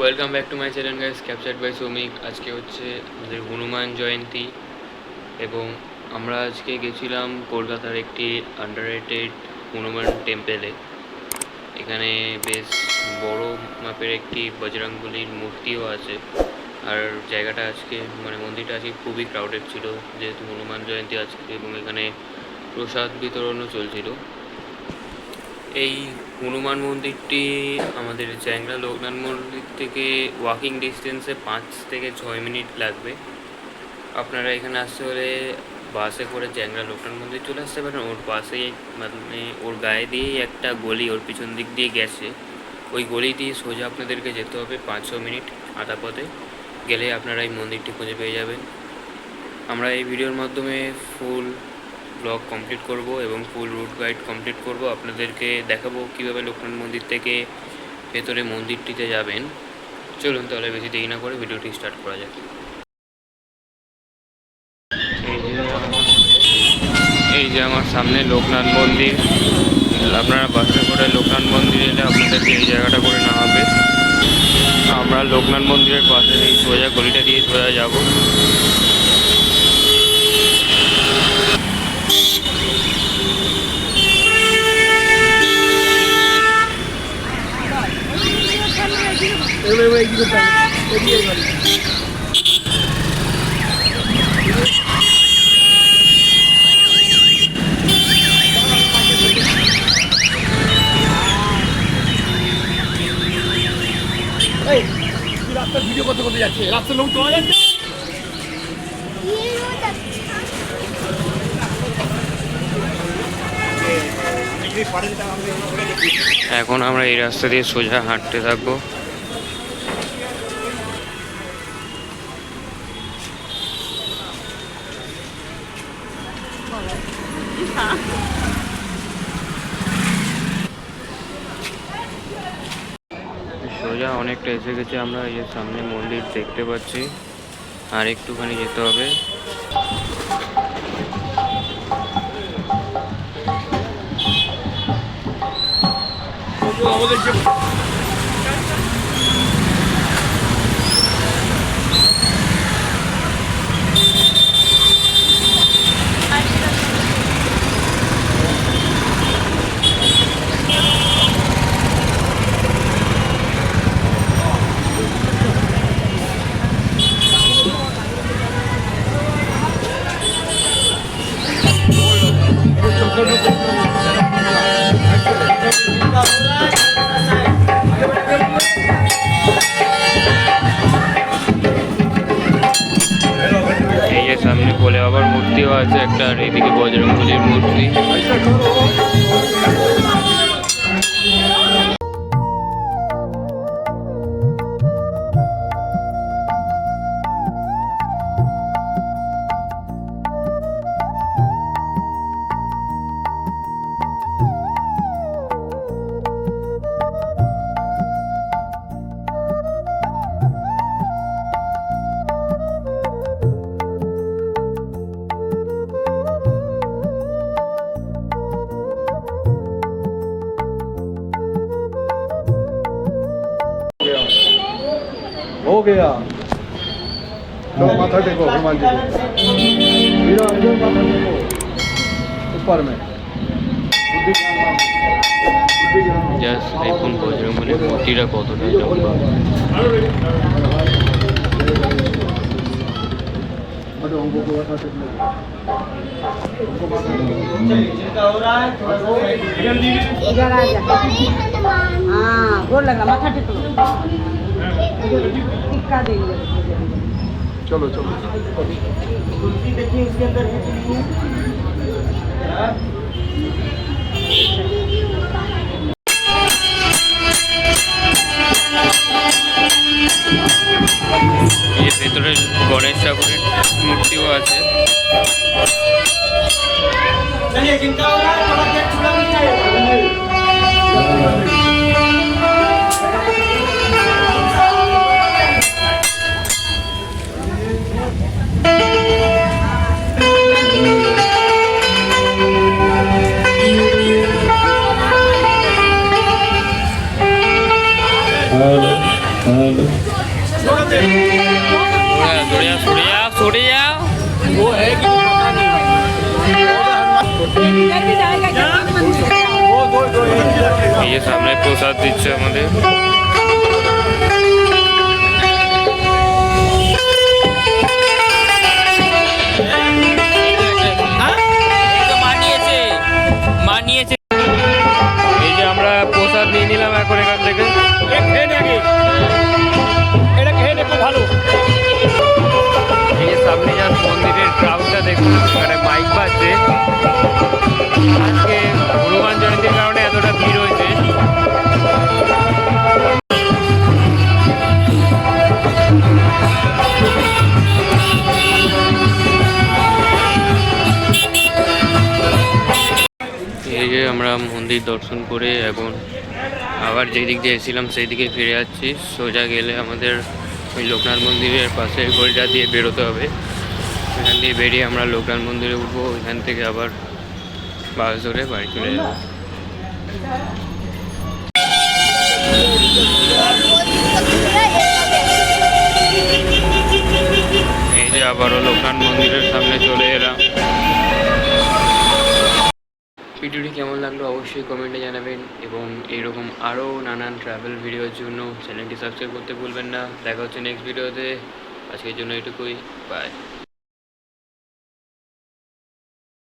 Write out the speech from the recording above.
Welcome back to my channel guys, captured by Soumik. আজকে হচ্ছে আমাদের হনুমান জয়ন্তী এবং আমরা আজকে গেছিলাম কলকাতার একটি আন্ডাররেটেড হনুমান টেম্পেলে। এখানে বেশ বড় মাপের একটি বজরংবলীর মূর্তিও আছে। আর জায়গাটা আজকে মন্দিরটা আজকে খুবই ক্রাউডেড ছিল, যেহেতু হনুমান জয়ন্তী আজকে, এবং এখানে প্রসাদ বিতরণও চলছিল। এই হনুমান মন্দিরটি আমাদের চ্যাংড়া লোকনাথ মন্দির থেকে ওয়াকিং ডিস্টেন্সে 5 থেকে 6 মিনিট লাগবে। আপনারা এখানে আসতে হলে বাসে করে চ্যাংড়া লোকনাথ মন্দির চলে আসতে পারেন। ওর পাশেই ওর গায়ে দিয়েই একটা গলি, ওর পিছন দিক দিয়ে গেছে, ওই গলি দিয়ে সোজা আপনাদেরকে যেতে হবে 5-6 মিনিট আধা পথে গেলে আপনারা এই মন্দিরটি খুঁজে পেয়ে যাবেন। আমরা এই ভিডিওর মাধ্যমে ফুল ব্লগ কমপ্লিট করব এবং ফুল রুট গাইড কমপ্লিট করব। আপনাদেরকে দেখাবো কীভাবে লোকনাথ মন্দির থেকে ভেতরে মন্দিরটিতে যাবেন। চলুন তাহলে বেশি দেরি না করে ভিডিওটি স্টার্ট করা যাক। এই যে আমার সামনে লোকনাথ মন্দির। আপনারা বাসে করে লোকনাথ মন্দির এলে আপনাদেরকে এই জায়গাটা করে নেওয়া হবে। আমরা লোকনাথ মন্দিরের পাশে এই সোজা গলিটা দিয়ে সোজা যাব। রাস্তার ভিডিও করতে করতে যাচ্ছে, রাস্তার লোক চলে যাচ্ছে। এখন আমরা এই রাস্তা দিয়ে সোজা হাঁটতে থাকবো। সোজা অনেকটা এসে গেছে আমরা। এই যে সামনে মন্দির দেখতে পাচ্ছি, আর একটুখানি যেতে হবে। এই যে সামনে ভোলে বাবার মূর্তিও আছে একটা, আর এইদিকে বজরংবলীর মূর্তি। हो गया, चलो माथा टेको हनुमान जी को। हीरा इधर माथा टेको ऊपर में। জাস্ট দেখুন বজরংবলীর মূর্তিটা কতটা লম্বা। इधर आ जा। हाँ गोर लगा, माथा टेक लो, टिक्का देंगे। चलो चलो। तुलसी देखिए उसके अंदर है कि नहीं है। এই ভেতরে গণেশ ঠাকুরের মূর্তিও আছে। Hello. इधर भी जाएगा क्या मंदिर में? এই যে সামনে প্রসাদ দিচ্ছে আমাদের। এই যে আমরা প্রসাদ নিয়ে নিলাম এখন এখান থেকে। এই যে সামনে যা মন্দিরের ক্রাউডটা দেখুন, এখানে মাইক বাজছে। আজকে হনুমান জয়ন্তীর কারণে এতটা ভিড় হয়েছে। এই যে আমরা মন্দির দর্শন করে এখন আবার যেই দিক দিয়ে এসেছিলাম সেই দিকে ফিরে যাচ্ছি। সোজা গেলে আমাদের ওই লোকনাথ মন্দিরের পাশের গলিটা দিয়ে বেরোতে হবে। এখান দিয়ে বেরিয়ে আমরা লোকনাথ মন্দিরে উঠবো, এখান থেকে আবার বাস ধরে বাড়ি চলে যাবো। এই যে আবারও লোকনাথ মন্দিরের সামনে চলে এলাম। ভিডিওটি কেমন লাগলো অবশ্যই কমেন্টে জানাবেন এবং এইরকম আরও নানান ট্রাভেল ভিডিওর জন্য চ্যানেলটি সাবস্ক্রাইব করতে ভুলবেন না। দেখা হচ্ছে নেক্সট ভিডিওতে। আজকের জন্য এটুকুই, বাই।